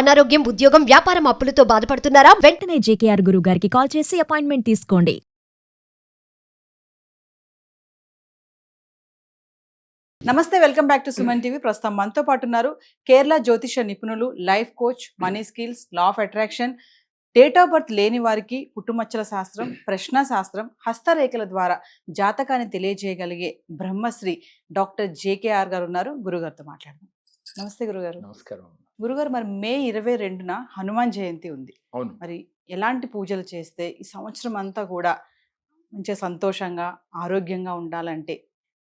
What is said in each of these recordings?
అనారోగ్యం, ఉద్యోగం, వ్యాపారం అప్పులతో బాధపడుతున్నారా? వెంటనే జేకేఆర్ గురువు గారికి కాల్ చేసి అపాయింట్మెంట్ తీసుకోండి. నమస్తే, welcome back to Suman TV. ప్రస్తుతం మనతో పాటు ఉన్నారు కేరళ జ్యోతిష నిపుణులు, life coach, money skills, law of attraction, date of birth లేని వారికి పుట్టుమచ్చల శాస్త్రం, ప్రశ్న శాస్త్రం, హస్తరేఖల ద్వారా జాతకాన్ని తెలియజేయగలిగే బ్రహ్మశ్రీ డాక్టర్ జేకేఆర్ గారు ఉన్నారు. గురుగారితో మాట్లాడదాం. నమస్తే గురుగారు. నమస్కారం. గురుగారు, మరి మే 22న హనుమాన్ జయంతి ఉంది. అవును. మరి ఎలాంటి పూజలు చేస్తే ఈ సంవత్సరం అంతా కూడా మంచిగా సంతోషంగా ఆరోగ్యంగా ఉండాలంటే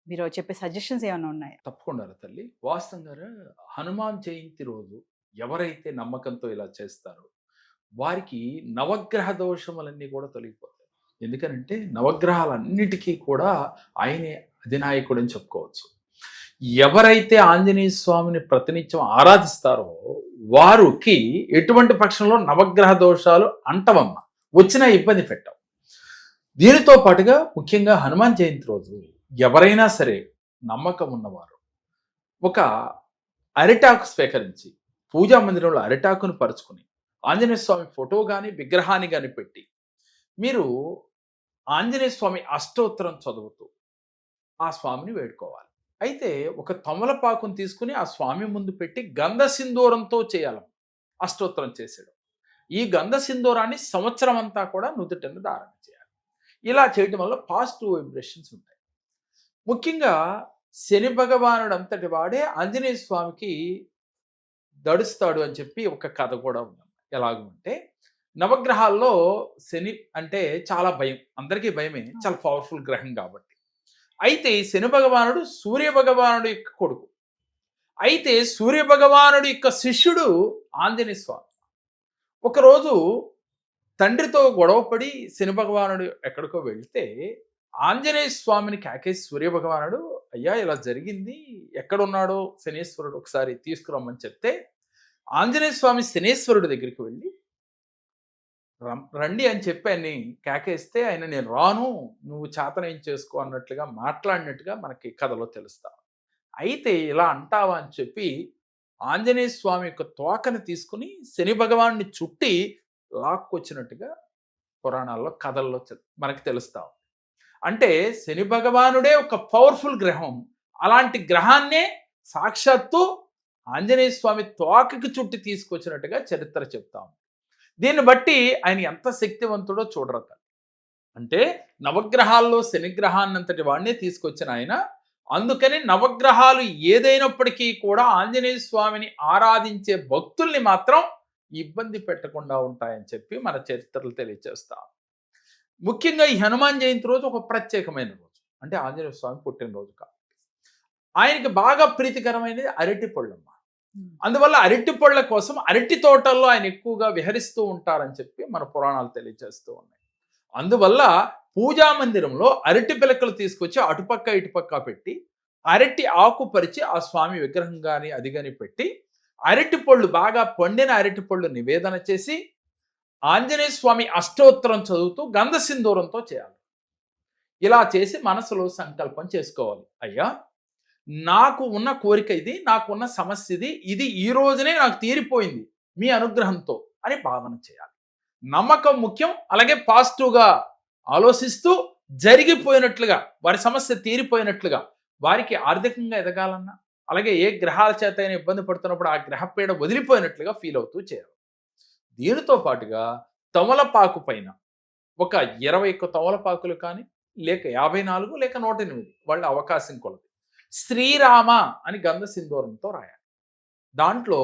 మీరు చెప్పే సజెషన్స్ ఏమైనా ఉన్నాయా? తప్పకుండా తల్లి. వాస్తవంగా హనుమాన్ జయంతి రోజు ఎవరైతే నమ్మకంతో ఇలా చేస్తారో వారికి నవగ్రహ దోషములన్నీ కూడా తొలగిపోతాయి. ఎందుకనంటే నవగ్రహాలన్నిటికీ కూడా ఆయనే అధినాయకుడు అని చెప్పుకోవచ్చు. ఎవరైతే ఆంజనేయ స్వామిని ప్రతినిత్యం ఆరాధిస్తారో వారికి ఎటువంటి పక్షంలో నవగ్రహ దోషాలు అంటవమ్మ, వచ్చినా ఇబ్బంది పెట్టవు. దీనితో పాటుగా ముఖ్యంగా హనుమాన్ జయంతి రోజు ఎవరైనా సరే నమ్మకం ఉన్నవారు ఒక అరిటాకు స్వీకరించి పూజా మందిరంలో అరిటాకును పరుచుకుని ఆంజనేయ స్వామి ఫోటో కానీ విగ్రహాన్ని కానీ పెట్టి మీరు ఆంజనేయ స్వామి అష్టోత్తరం చదువుతూ ఆ స్వామిని వేడుకోవాలి. అయితే ఒక తమలపాకును తీసుకుని ఆ స్వామి ముందు పెట్టి గంధ సింధూరంతో చేయాలి అష్టోత్తరం చేసేయడం. ఈ గంధ సింధూరాన్ని సంవత్సరం అంతా కూడా నుదుటిని ధారణ చేయాలి. ఇలా చేయడం వల్ల పాజిటివ్ వైబ్రేషన్స్ ఉంటాయి. ముఖ్యంగా శని భగవానుడు అంతటి వాడే ఆంజనేయ స్వామికి దడుస్తాడు అని చెప్పి ఒక కథ కూడా ఉంది. ఎలాగంటే నవగ్రహాల్లో శని అంటే చాలా భయం, అందరికీ భయమే, చాలా పవర్ఫుల్ గ్రహం కాబట్టి. అయితే శని భగవానుడు సూర్య భగవానుడు యొక్క కొడుకు. అయితే సూర్య భగవానుడి యొక్క శిష్యుడు ఆంజనేయ స్వామి. ఒకరోజు తండ్రితో గొడవపడి శని భగవానుడు ఎక్కడికో వెళ్తే ఆంజనేయ స్వామిని కాకేసి సూర్య భగవానుడు, అయ్యా ఇలా జరిగింది, ఎక్కడున్నాడో శనేశ్వరుడు ఒకసారి తీసుకురమ్మని చెప్తే ఆంజనేయ స్వామి శనేశ్వరుడి దగ్గరికి వెళ్ళి రండి అని చెప్పి ఆయన్ని కేకేస్తే ఆయన నేను రాను, నువ్వు చేతనేం చేసుకో అన్నట్లుగా మాట్లాడినట్టుగా మనకి కథలో తెలుస్తా. అయితే ఇలా అంటావా అని చెప్పి ఆంజనేయ స్వామి యొక్క తోకని తీసుకుని శని భగవాన్ని చుట్టి లాక్కొచ్చినట్టుగా పురాణాల్లో కథల్లో మనకి తెలుస్తా. అంటే శని భగవానుడే ఒక పవర్ఫుల్ గ్రహం. అలాంటి గ్రహాన్నే సాక్షాత్తు ఆంజనేయ స్వామి తోకకి చుట్టి తీసుకొచ్చినట్టుగా చరిత్ర చెప్తాం. దీన్ని బట్టి ఆయన ఎంత శక్తివంతుడో చూడరట. అంటే నవగ్రహాల్లో శనిగ్రహాన్నంతటి వాడినే తీసుకొచ్చిన ఆయన. అందుకని నవగ్రహాలు ఏదైనప్పటికీ కూడా ఆంజనేయ స్వామిని ఆరాధించే భక్తుల్ని మాత్రం ఇబ్బంది పెట్టకుండా ఉంటాయని చెప్పి మన చరిత్రలు తెలియజేస్తాం. ముఖ్యంగా ఈ హనుమాన్ జయంతి రోజు ఒక ప్రత్యేకమైన రోజు, అంటే ఆంజనేయ స్వామి పుట్టినరోజు కాబట్టి ఆయనకి బాగా ప్రీతికరమైనది అరటి పళ్ళమ్మ. అందువల్ల అరటి పళ్ళ కోసం అరటి తోటల్లో ఆయన ఎక్కువగా విహరిస్తూ ఉంటారని చెప్పి మన పురాణాలు తెలియజేస్తూ ఉన్నాయి. అందువల్ల పూజా మందిరంలో అరటి పిలకలు తీసుకొచ్చి అటుపక్క ఇటుపక్క పెట్టి అరటి ఆకు పరిచి ఆ స్వామి విగ్రహం కానీ అది కానీ పెట్టి అరటి పళ్ళు బాగా పండిన అరటి పళ్ళు నివేదన చేసి ఆంజనేయ స్వామి అష్టోత్తరం చదువుతూ గంధ సింధూరంతో చేయాలి. ఇలా చేసి మనసులో సంకల్పం చేసుకోవాలి, అయ్యా నాకు ఉన్న కోరిక ఇది, నాకు ఉన్న సమస్య ఇది, ఇది ఈ రోజునే నాకు తీరిపోయింది మీ అనుగ్రహంతో అని భావన చేయాలి. నమ్మకం ముఖ్యం. అలాగే పాజిటివ్గా ఆలోచిస్తూ జరిగిపోయినట్లుగా వారి సమస్య తీరిపోయినట్లుగా, వారికి ఆర్థికంగా ఎదగాలన్నా అలాగే ఏ గ్రహాల చేత అయినా ఇబ్బంది పడుతున్నప్పుడు ఆ గ్రహపీడ వదిలిపోయినట్లుగా ఫీల్ అవుతూ చేయాలి. దీనితో పాటుగా తమలపాకు పైన ఒక 21 తమలపాకులు కానీ లేక 54 లేక 108 వాళ్ళ అవకాశం కొలది శ్రీరామ అని గంధ సింధూరంతో రాయాలి. దాంట్లో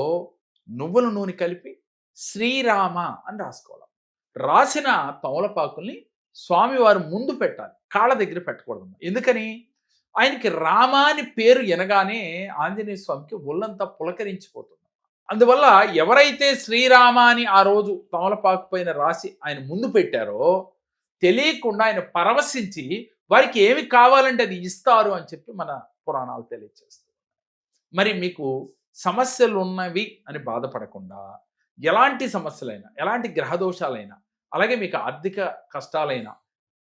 నువ్వుల నూనె కలిపి శ్రీరామ అని రాసుకోవాలి. రాసిన తమలపాకుల్ని స్వామివారి ముందు పెట్టాలి, కాళ్ళ దగ్గర పెట్టకూడదు. ఎందుకని? ఆయనకి రామ అని పేరు వినగానే ఆంజనేయ స్వామికి ఒళ్ళంతా పులకరించిపోతుంది. అందువల్ల ఎవరైతే శ్రీరామ అని ఆ రోజు తమలపాకు పైన రాసి ఆయన ముందు పెట్టారో తెలియకుండా ఆయన పరవశించి వారికి ఏమి కావాలంటే అది ఇస్తారు అని చెప్పి మన పురాణాలు తెలియజేస్తారు. మరి మీకు సమస్యలు ఉన్నవి అని బాధపడకుండా ఎలాంటి సమస్యలైనా, ఎలాంటి గ్రహదోషాలైనా, అలాగే మీకు ఆర్థిక కష్టాలైనా,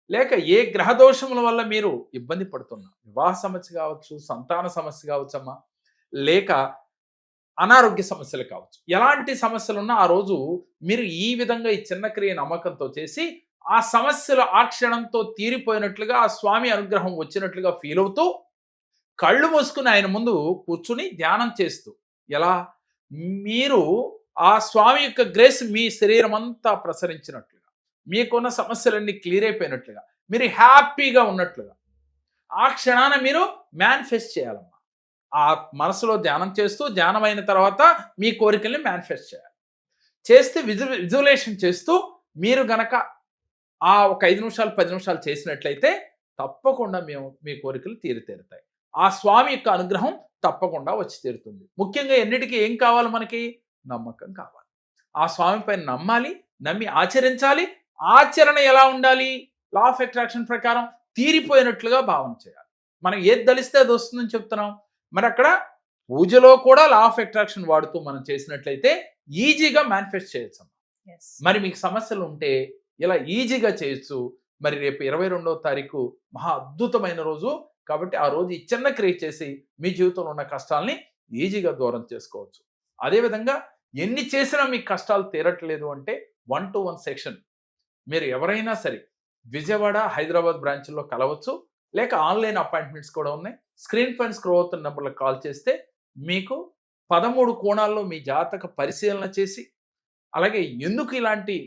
లేక ఏ గ్రహదోషముల వల్ల మీరు ఇబ్బంది పడుతున్నా, వివాహ సమస్య కావచ్చు, సంతాన సమస్య కావచ్చమ్మా, లేక అనారోగ్య సమస్యలు కావచ్చు, ఎలాంటి సమస్యలు ఉన్నా ఆ రోజు మీరు ఈ విధంగా ఈ చిన్న క్రియ నమ్మకంతో చేసి ఆ సమస్యలు ఆ క్షణంతో తీరిపోయినట్లుగా ఆ స్వామి అనుగ్రహం వచ్చినట్లుగా ఫీల్ అవుతూ కళ్ళు మూసుకుని ఆయన ముందు కూర్చుని ధ్యానం చేస్తూ, ఎలా మీరు ఆ స్వామి యొక్క గ్రేస్ మీ శరీరం అంతా ప్రసరించినట్లుగా, మీకున్న సమస్యలన్నీ క్లియర్ అయిపోయినట్లుగా, మీరు హ్యాపీగా ఉన్నట్లుగా ఆ క్షణాన మీరు మేనిఫెస్ట్ చేయాలమ్మా. ఆ మనసులో ధ్యానం చేస్తూ, ధ్యానం అయిన తర్వాత మీ కోరికల్ని మేనిఫెస్ట్ చేయాలి. చేస్తే విజువలేషన్ చేస్తూ మీరు గనక ఆ ఒక 5 నిమిషాలు 10 నిమిషాలు చేసినట్లయితే తప్పకుండా మీ కోరికలు తీరుతాయి. ఆ స్వామి యొక్క అనుగ్రహం తప్పకుండా వచ్చి తీరుతుంది. ముఖ్యంగా ఎన్నిటికీ ఏం కావాలి మనకి? నమ్మకం కావాలి. ఆ స్వామి పైన నమ్మాలి, నమ్మి ఆచరించాలి. ఆచరణ ఎలా ఉండాలి? లా ఆఫ్ అట్రాక్షన్ ప్రకారం తీరిపోయినట్లుగా భావన చేయాలి. మనం ఏది దలిస్తే అది వస్తుందని చెప్తున్నాం. మరి అక్కడ పూజలో కూడా లా ఆఫ్ అట్రాక్షన్ వాడుతూ మనం చేసినట్లయితే ఈజీగా మేనిఫెస్ట్ చేయొచ్చు. మరి మీకు సమస్యలు ఉంటే ఇలా ఈజీగా చేయొచ్చు. మరి రేపు 22వ తారీఖు మహా అద్భుతమైన రోజు కాబట్టి ఆ రోజు ఈ చిన్న క్రియ చేసి మీ జీవితంలో ఉన్న కష్టాలని ఈజీగా దూరం చేసుకోవచ్చు. అదేవిధంగా ఎన్ని చేసినా మీ కష్టాలు తీరట్లేదు అంటే 1-to-1 సెక్షన్ మీరు ఎవరైనా సరే విజయవాడ, హైదరాబాద్ బ్రాంచ్లో కలవచ్చు. లేక ఆన్లైన్ అపాయింట్మెంట్స్ కూడా ఉన్నాయి. స్క్రీన్ పైన స్క్రోల్ అవుతున్న నెంబర్లకు కాల్ చేస్తే మీకు 13 కోణాల్లో మీ జాతక పరిశీలన చేసి, అలాగే ఎందుకు ఇలాంటి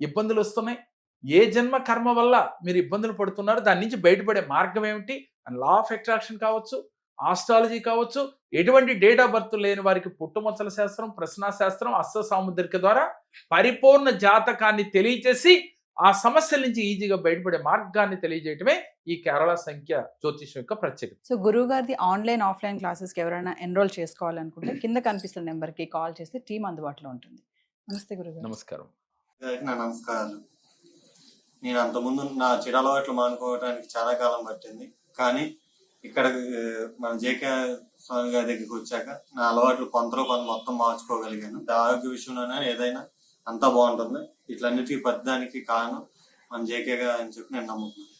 ఇబ్బందులు వస్తున్నాయి, ఏ జన్మ కర్మ వల్ల మీరు ఇబ్బందులు పడుతున్నారు, దాని నుంచి బయటపడే మార్గం ఏమిటి అండ్ లా ఆఫ్ అట్రాక్షన్ కావచ్చు, ఆస్ట్రాలజీ కావచ్చు, ఎటువంటి డేట్ ఆఫ్ బర్త్ లేని వారికి పుట్టుమచ్చల శాస్త్రం, ప్రశ్నా శాస్త్రం, అస్త సాముద్రిక ద్వారా పరిపూర్ణ జాతకాన్ని తెలియచేసి ఆ సమస్యల నుంచి ఈజీగా బయటపడే మార్గాన్ని తెలియజేయటమే ఈ కేరళ సంఖ్య జ్యోతిషం యొక్క ప్రత్యేకత. సో గురువు గారిది ఆన్లైన్ ఆఫ్లైన్ క్లాసెస్కి ఎవరైనా ఎన్రోల్ చేసుకోవాలనుకుంటే కింద కనిపిస్తున్న నెంబర్కి కాల్ చేస్తే టీం అందుబాటులో ఉంటుంది. నమస్తే గురుగారు. నమస్కారం. నా నమస్కారాలు. నేను అంతకుముందు నా చెడు అలవాట్లు మానుకోవడానికి చాలా కాలం పట్టింది. కానీ ఇక్కడ మన జేకే స్వామి గారి దగ్గరికి వచ్చాక నా అలవాట్లు కొంత మొత్తం మార్చుకోగలిగాను. ఆరోగ్య విషయంలోనే ఏదైనా అంతా బాగుంటుంది. ఇట్లన్నిటికీ పెద్దదానికి కారణం మన జేకే గారు అని చెప్పి నేను నమ్ముతున్నాను.